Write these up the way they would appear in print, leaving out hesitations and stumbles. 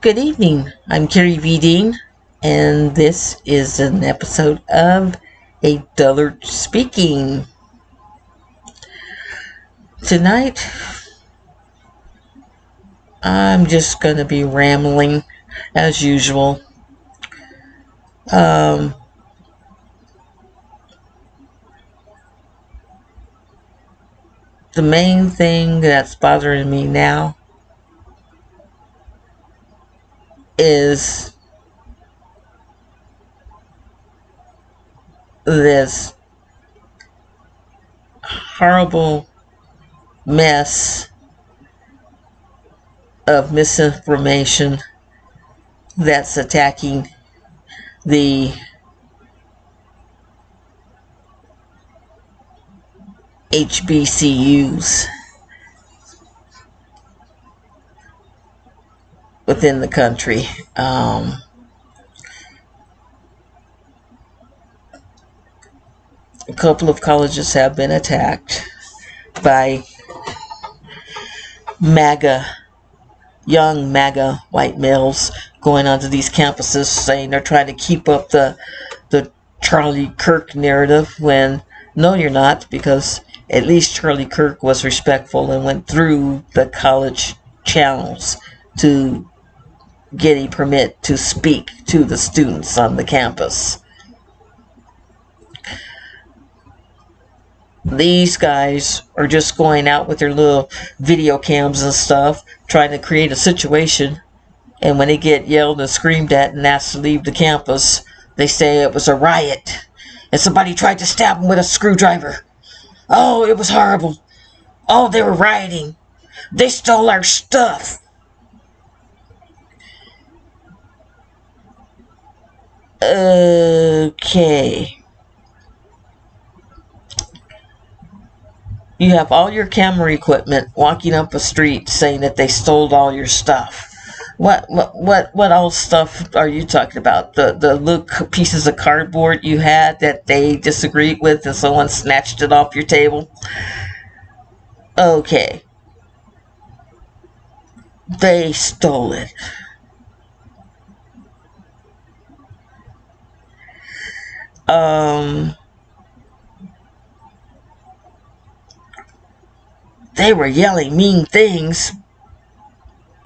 Good evening. I'm Carrie V. Dean, and this is an episode of A Dullard Speaking. Tonight, I'm just going to be rambling as usual. The main thing that's bothering me now is this horrible mess of misinformation that's attacking the HBCUs within the country. A couple of colleges have been attacked by young MAGA white males going onto these campuses saying they're trying to keep up the Charlie Kirk narrative, when no, you're not, because at least Charlie Kirk was respectful and went through the college channels to get a permit to speak to the students on the campus. These guys are just going out with their little video cams and stuff, trying to create a situation, and when they get yelled and screamed at and asked to leave the campus, they say it was a riot and somebody tried to stab them with a screwdriver. Oh, it was horrible. Oh, they were rioting. They stole our stuff. Okay. You have all your camera equipment walking up a street saying that they stole all your stuff. What all stuff are you talking about? The little pieces of cardboard you had that they disagreed with and someone snatched it off your table? Okay. They stole it. They were yelling mean things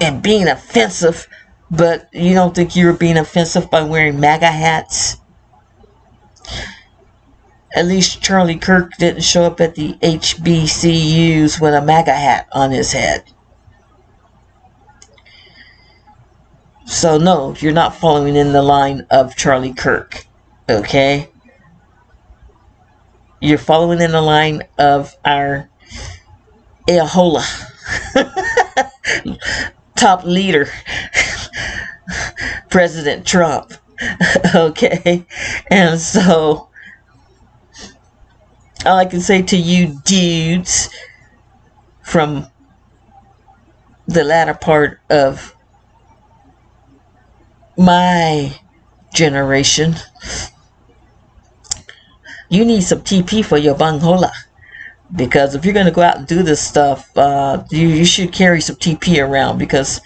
and being offensive, but you don't think you were being offensive by wearing MAGA hats? At least Charlie Kirk didn't show up at the HBCUs with a MAGA hat on his head. So no, you're not following in the line of Charlie Kirk, okay? You're following in the line of our Ahola top leader, President Trump. Okay, and so all I can say to you dudes from the latter part of my generation, you need some TP for your banghola. Because if you're going to go out and do this stuff, you should carry some TP around, because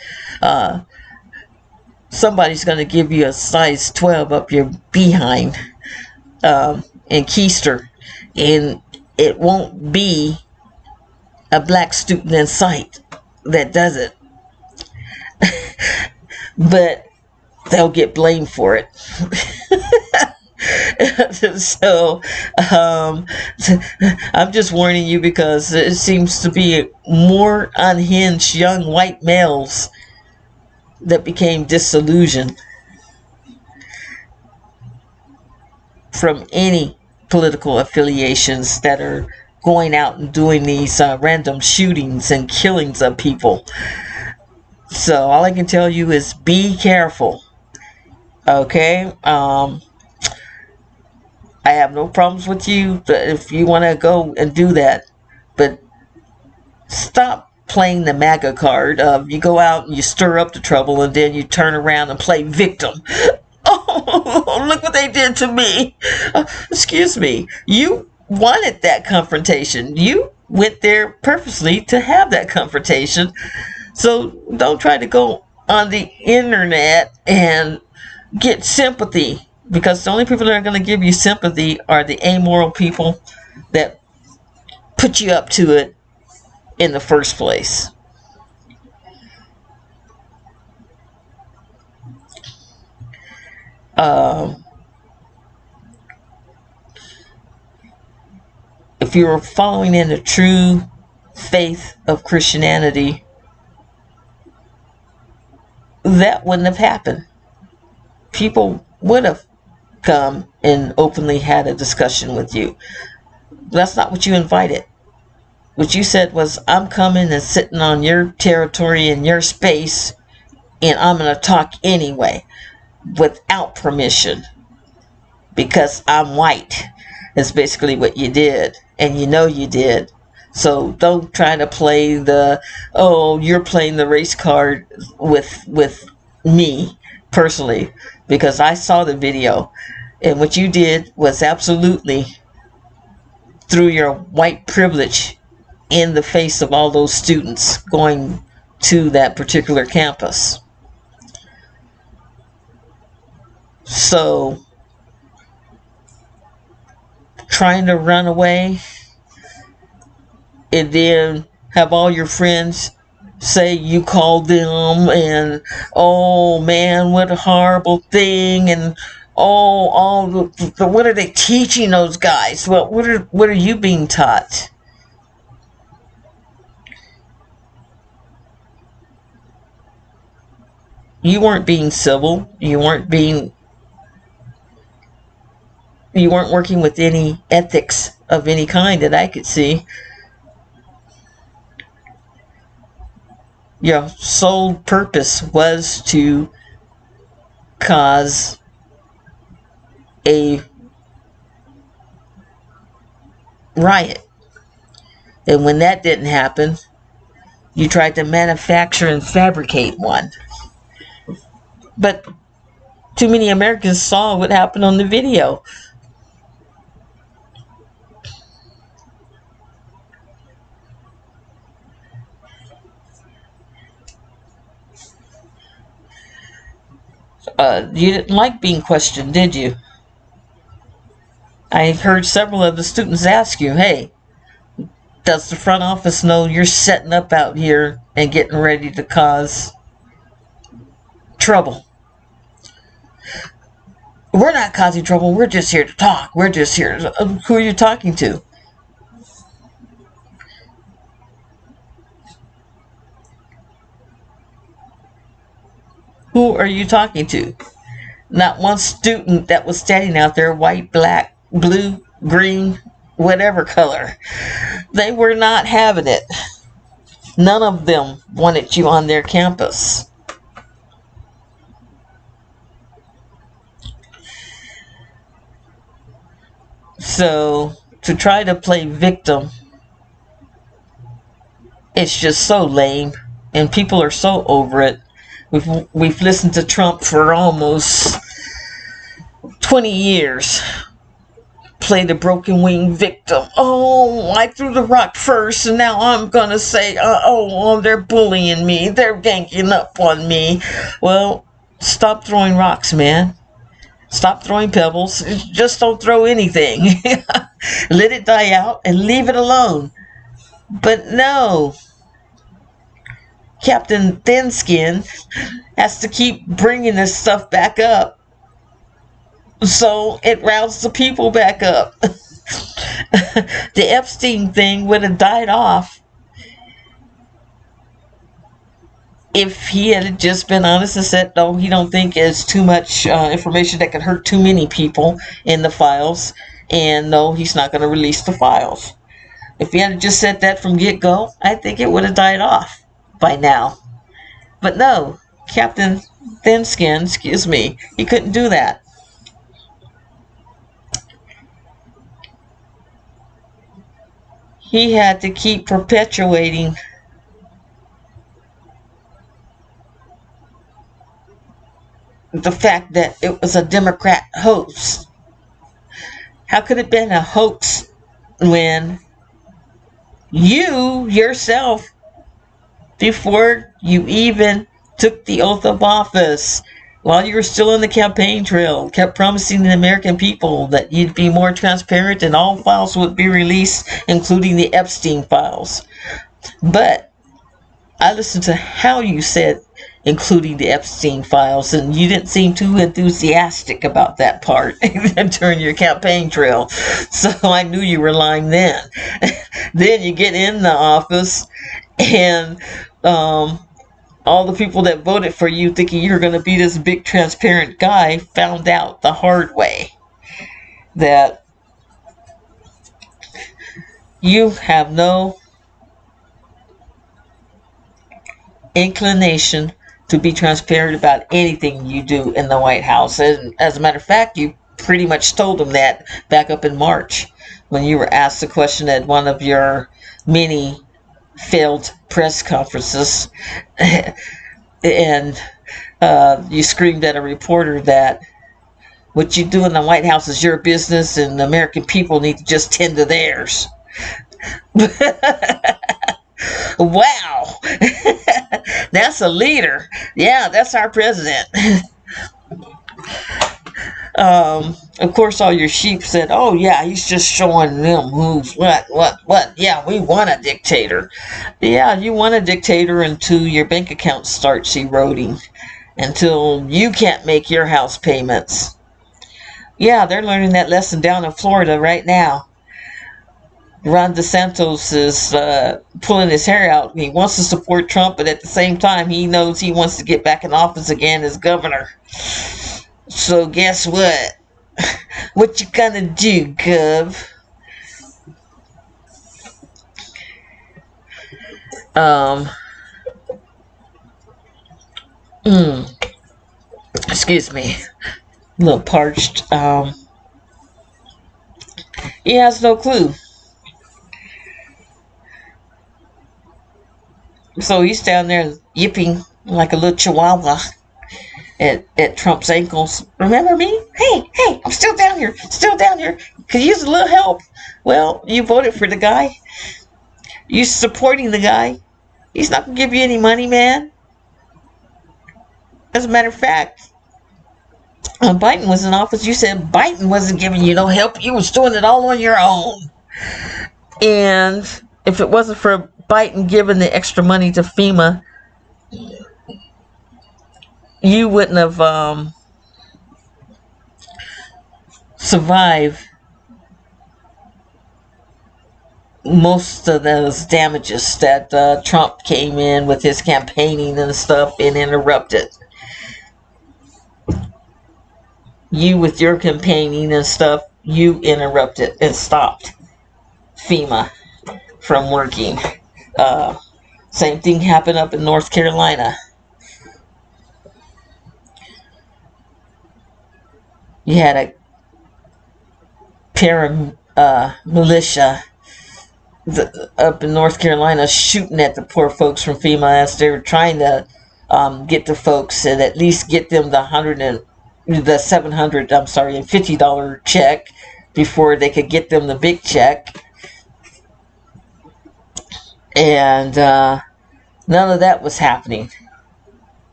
somebody's going to give you a size 12 up your behind in keister, and it won't be a black student in sight that does it. But they'll get blamed for it. So I'm just warning you, because it seems to be more unhinged young white males that became disillusioned from any political affiliations that are going out and doing these random shootings and killings of people. So all I can tell you is be careful, okay? I have no problems with you if you want to go and do that, but stop playing the MAGA card of you go out and you stir up the trouble and then you turn around and play victim. Oh, look what they did to me. Excuse me. You wanted that confrontation. You went there purposely to have that confrontation. So don't try to go on the internet and get sympathy, because the only people that are going to give you sympathy are the amoral people that put you up to it in the first place. If you were following in the true faith of Christianity, that wouldn't have happened. People would have come and openly had a discussion with you. That's not what you invited. What you said was, I'm coming and sitting on your territory and your space, and I'm going to talk anyway, without permission, because I'm white. That's basically what you did, and you know you did. So don't try to play the, oh, you're playing the race card with me personally, because I saw the video, and what you did was absolutely threw your white privilege in the face of all those students going to that particular campus. So trying to run away and then have all your friends say you called them and, oh man, what a horrible thing, and oh, what are they teaching those guys? Well, what are you being taught? You weren't being civil. You weren't working with any ethics of any kind that I could see. Your sole purpose was to cause a riot. And when that didn't happen, you tried to manufacture and fabricate one. But too many Americans saw what happened on the video. You didn't like being questioned, did you? I heard several of the students ask you, hey, does the front office know you're setting up out here and getting ready to cause trouble? We're not causing trouble. We're just here to talk. We're just here. Who are you talking to? Who are you talking to? Not one student that was standing out there, white, black, blue, green, whatever color. They were not having it. None of them wanted you on their campus. So to try to play victim, it's just so lame, and people are so over it. We've listened to Trump for almost 20 years. Play the broken wing victim. Oh, I threw the rock first, and now I'm gonna say, they're bullying me. They're ganking up on me. Well, stop throwing rocks, man. Stop throwing pebbles. Just don't throw anything. Let it die out and leave it alone. But no. Captain Thinskin has to keep bringing this stuff back up, so it rounds the people back up. The Epstein thing would have died off if he had just been honest and said, no, he don't think it's too much information that could hurt too many people in the files, and no, he's not going to release the files. If he had just said that from get-go, I think it would have died off by now. But no, Captain Thinskin, he couldn't do that. He had to keep perpetuating the fact that it was a Democrat hoax. How could it have been a hoax when you yourself, before you even took the oath of office while you were still on the campaign trail, kept promising the American people that you'd be more transparent and all files would be released, including the Epstein files. But I listened to how you said including the Epstein files, and you didn't seem too enthusiastic about that part during your campaign trail. So I knew you were lying then. Then you get in the office, and all the people that voted for you thinking you were going to be this big transparent guy found out the hard way that you have no inclination to be transparent about anything you do in the White House. And as a matter of fact, you pretty much told them that back up in March when you were asked a question at one of your many failed press conferences. And you screamed at a reporter that what you do in the White House is your business and the American people need to just tend to theirs. Wow. That's a leader. Yeah, that's our president. Of course, all your sheep said, oh, yeah, he's just showing them who's what. Yeah, we want a dictator. Yeah, you want a dictator until your bank account starts eroding, until you can't make your house payments. Yeah, they're learning that lesson down in Florida right now. Ron DeSantis is pulling his hair out. He wants to support Trump, but at the same time, he knows he wants to get back in office again as governor. So guess what? What you gonna do, Gov? Excuse me. A little parched. He has no clue. So he's down there yipping like a little chihuahua at Trump's ankles. Remember me? Hey, I'm still down here. Could use a little help. Well, you voted for the guy. You supporting the guy. He's not going to give you any money, man. As a matter of fact, when Biden was in office, you said Biden wasn't giving you no help. You was doing it all on your own. And if it wasn't for Biden giving the extra money to FEMA, you wouldn't have survived most of those damages that Trump came in with his campaigning and stuff and interrupted. You with your campaigning and stuff, you interrupted and stopped FEMA from working. Same thing happened up in North Carolina. You had a militia up in North Carolina shooting at the poor folks from FEMA as they were trying to get the folks and at least get them the $750 check before they could get them the big check. And none of that was happening.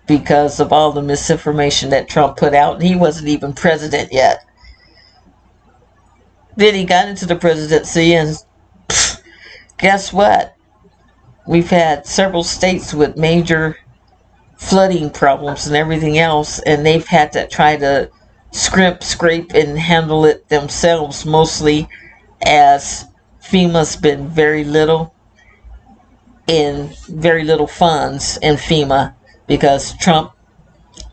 Because of all the misinformation that Trump put out, and he wasn't even president yet. Then he got into the presidency, and guess what? We've had several states with major flooding problems and everything else, and they've had to try to scrape, and handle it themselves, mostly as FEMA's been very little funds in FEMA, because Trump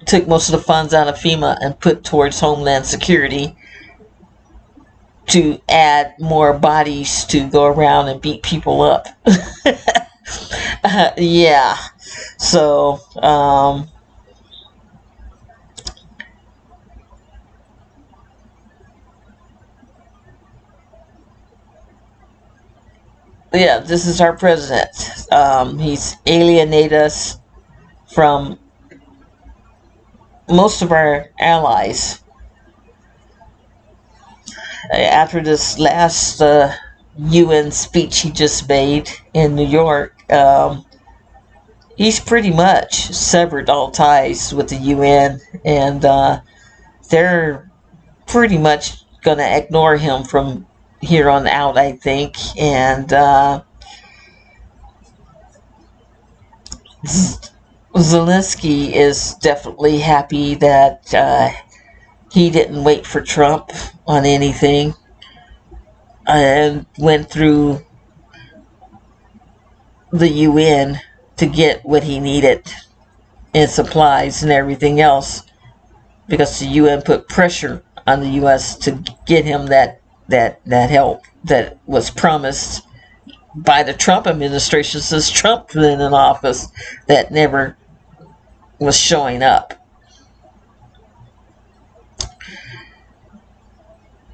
took most of the funds out of FEMA and put towards Homeland Security to add more bodies to go around and beat people up. Yeah. So, yeah, this is our president. He's alienated us from most of our allies. After this last UN speech he just made in New York, he's pretty much severed all ties with the UN, and they're pretty much going to ignore him from here on out, I think. And Zelensky is definitely happy that he didn't wait for Trump on anything and went through the UN to get what he needed and supplies and everything else, because the UN put pressure on the U.S. to get him that help that was promised by the Trump administration since Trump been in office, that never was showing up.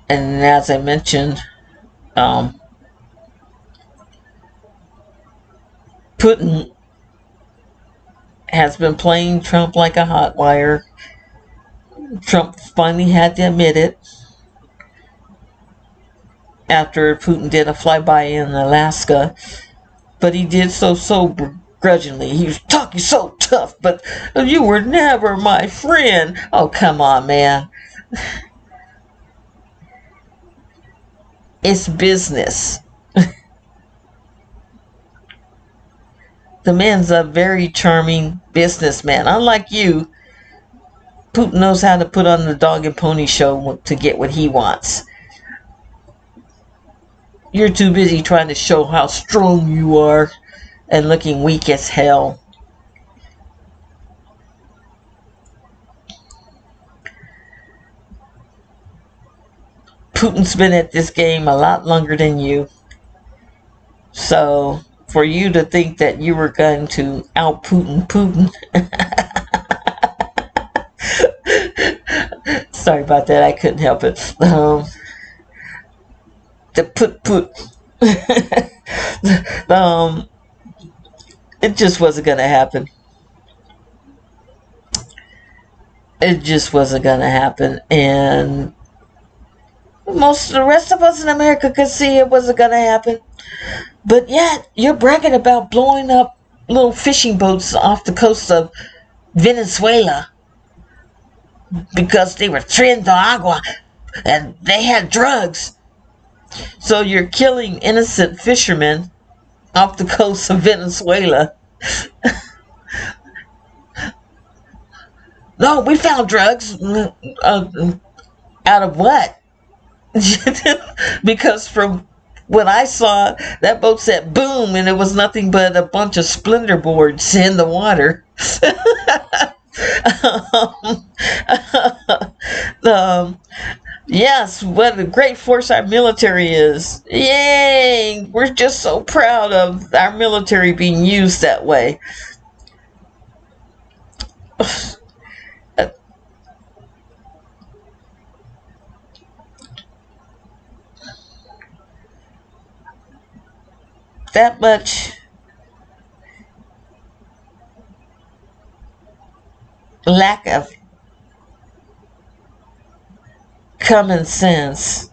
And as I mentioned, Putin has been playing Trump like a hot wire. Trump finally had to admit it after Putin did a flyby in Alaska, but he did so begrudgingly. He was talking so tough, but you were never my friend. Oh, come on, man. It's business. The man's a very charming businessman. Unlike you, Putin knows how to put on the dog and pony show to get what he wants. You're too busy trying to show how strong you are and looking weak as hell. Putin's been at this game a lot longer than you. So for you to think that you were going to out Putin. Sorry about that, I couldn't help it. It just wasn't gonna happen. It just wasn't gonna happen, and most of the rest of us in America could see it wasn't gonna happen. But yet, you're bragging about blowing up little fishing boats off the coast of Venezuela because they were Tren de Agua and they had drugs. So you're killing innocent fishermen off the coast of Venezuela. No, we found drugs. Out of what? Because from what I saw, that boat said boom, and it was nothing but a bunch of splinter boards in the water. Yes, what a great force our military is. Yay! We're just so proud of our military being used that way. That much lack of common sense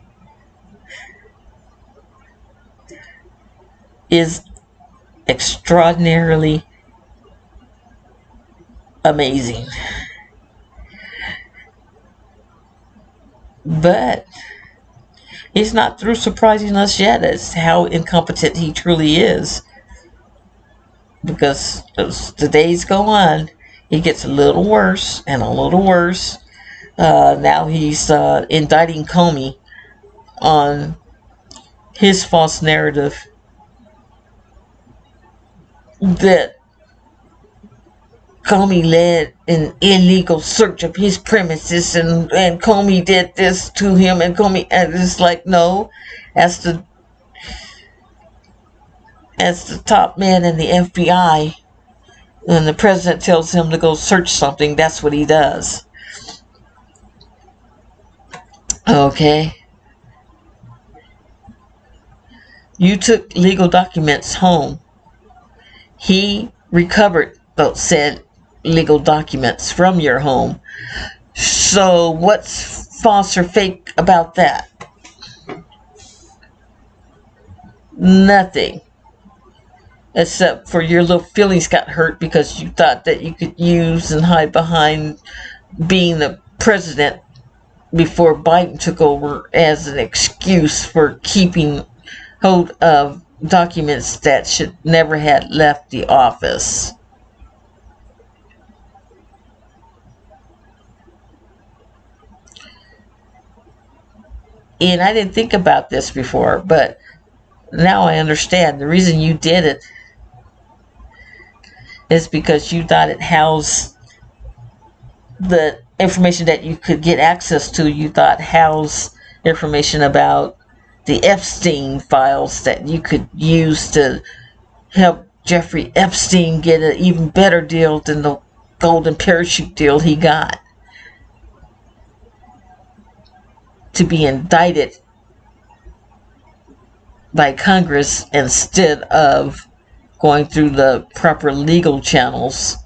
is extraordinarily amazing. But he's not through surprising us yet as how incompetent he truly is. Because as the days go on, he gets a little worse and a little worse. Now he's indicting Comey on his false narrative that Comey led an illegal search of his premises and Comey did this to him, and Comey, and it's like, no, as the top man in the FBI, and the president tells him to go search something, that's what he does. Okay. You took legal documents home. He recovered those said legal documents from your home. So what's false or fake about that? Nothing. Except for your little feelings got hurt because you thought that you could use and hide behind being the president before Biden took over as an excuse for keeping hold of documents that should never have left the office. And I didn't think about this before, but now I understand. The reason you did it is because you thought it housed the information that you could get access to. You thought housed information about the Epstein files that you could use to help Jeffrey Epstein get an even better deal than the golden parachute deal he got. To be indicted by Congress instead of going through the proper legal channels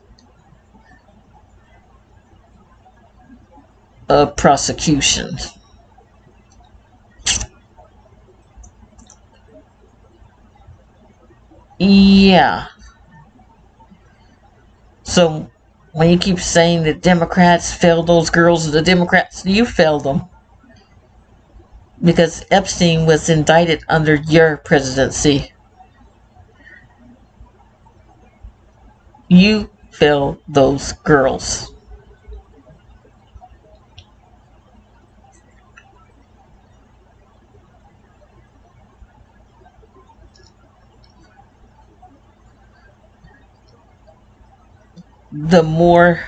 of prosecution. Yeah. So when you keep saying the Democrats failed those girls, the Democrats, you failed them. Because Epstein was indicted under your presidency. You failed those girls. The more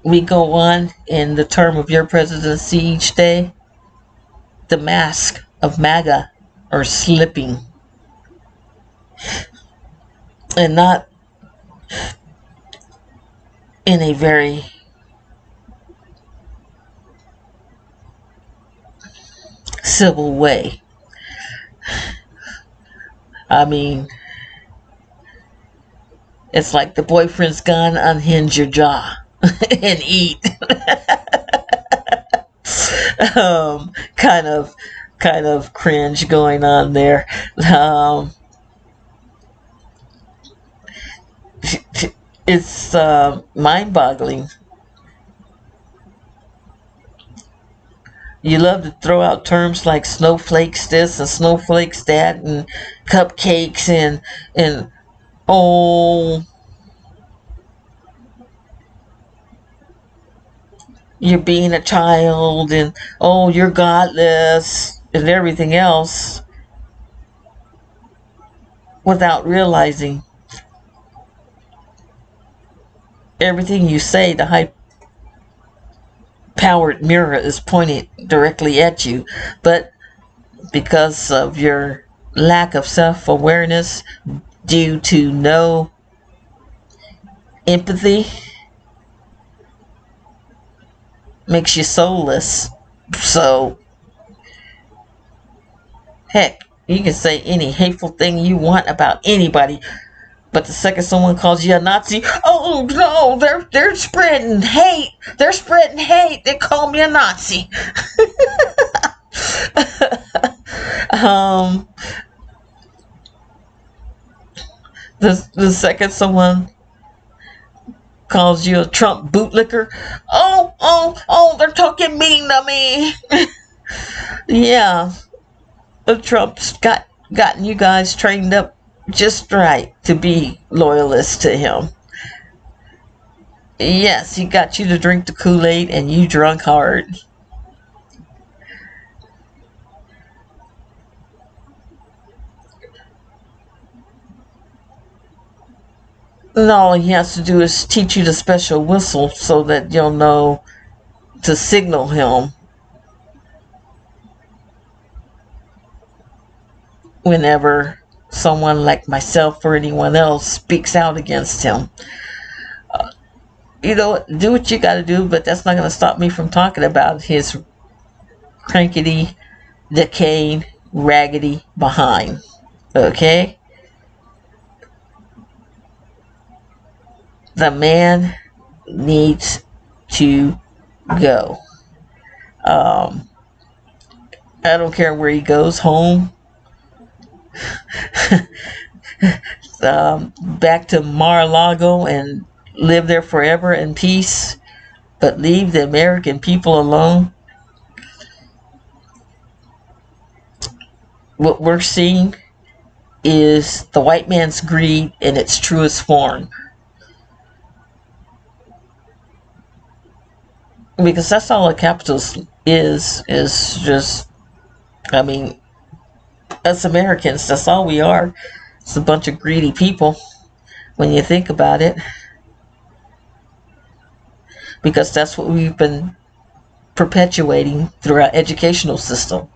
we go on in the term of your presidency each day, the mask of MAGA are slipping. And not in a very civil way. I mean, it's like the boyfriend's gone, unhinge your jaw and eat. Kind of cringe going on there. It's mind-boggling. You love to throw out terms like snowflakes this and snowflakes that and cupcakes and oh, you're being a child and oh, you're godless and everything else without realizing everything you say, the high powered mirror is pointing directly at you. But because of your lack of self-awareness due to no empathy, makes you soulless. So heck, you can say any hateful thing you want about anybody, but the second someone calls you a Nazi, oh no, they're spreading hate. They're spreading hate. They call me a Nazi. The second someone calls you a Trump bootlicker, oh, they're talking mean to me. Yeah, Trump's gotten you guys trained up just right to be loyalists to him. Yes, he got you to drink the Kool-Aid and you drunk hard. And all he has to do is teach you the special whistle so that you'll know to signal him whenever someone like myself or anyone else speaks out against him. Do what you gotta do, but that's not gonna stop me from talking about his crankety, decayed, raggedy behind. Okay? The man needs to go. I don't care where he goes, home, back to Mar-a-Lago and live there forever in peace, but leave the American people alone. What we're seeing is the white man's greed in its truest form. Because that's all a capitalist is just, I mean, us Americans, that's all we are. It's a bunch of greedy people when you think about it. Because that's what we've been perpetuating through our educational system.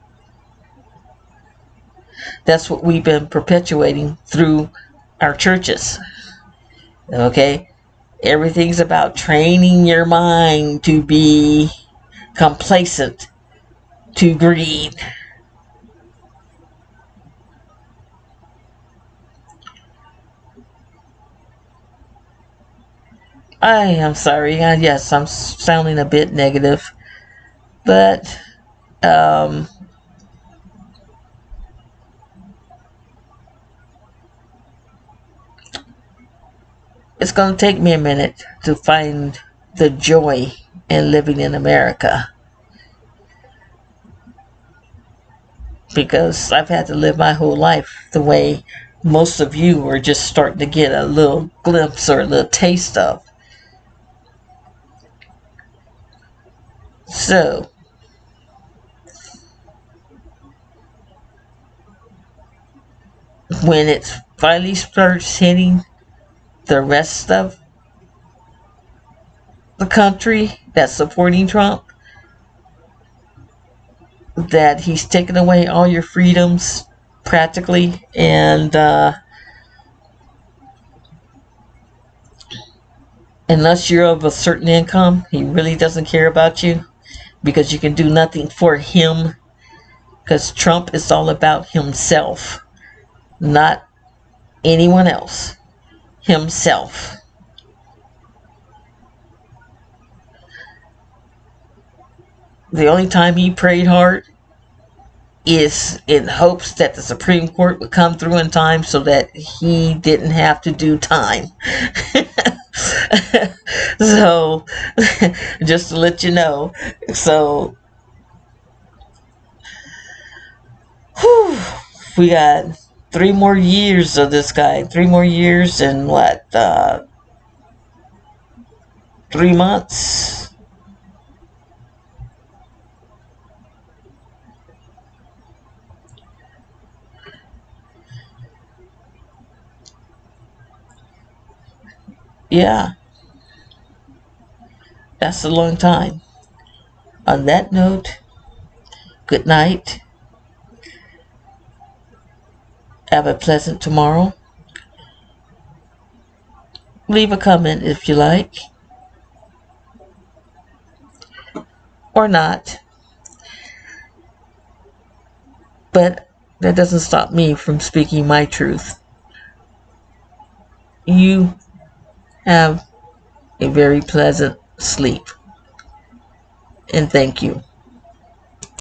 That's what we've been perpetuating through our churches. Okay? Everything's about training your mind to be complacent to greed. I am sorry. Yes, I'm sounding a bit negative. But, it's going to take me a minute to find the joy in living in America. Because I've had to live my whole life the way most of you are just starting to get a little glimpse or a little taste of. So, when it finally starts hitting the rest of the country that's supporting Trump, that he's taken away all your freedoms practically, and unless you're of a certain income, he really doesn't care about you because you can do nothing for him, because Trump is all about himself, not anyone else. Himself. The only time he prayed hard is in hopes that the Supreme Court would come through in time so that he didn't have to do time. So, just to let you know. So, whew, we got 3 more years of this guy. 3 more years and what? 3 months? Yeah, that's a long time. On that note, good night. Have a pleasant tomorrow. Leave a comment if you like. Or not. But that doesn't stop me from speaking my truth. You have a very pleasant sleep. And thank you.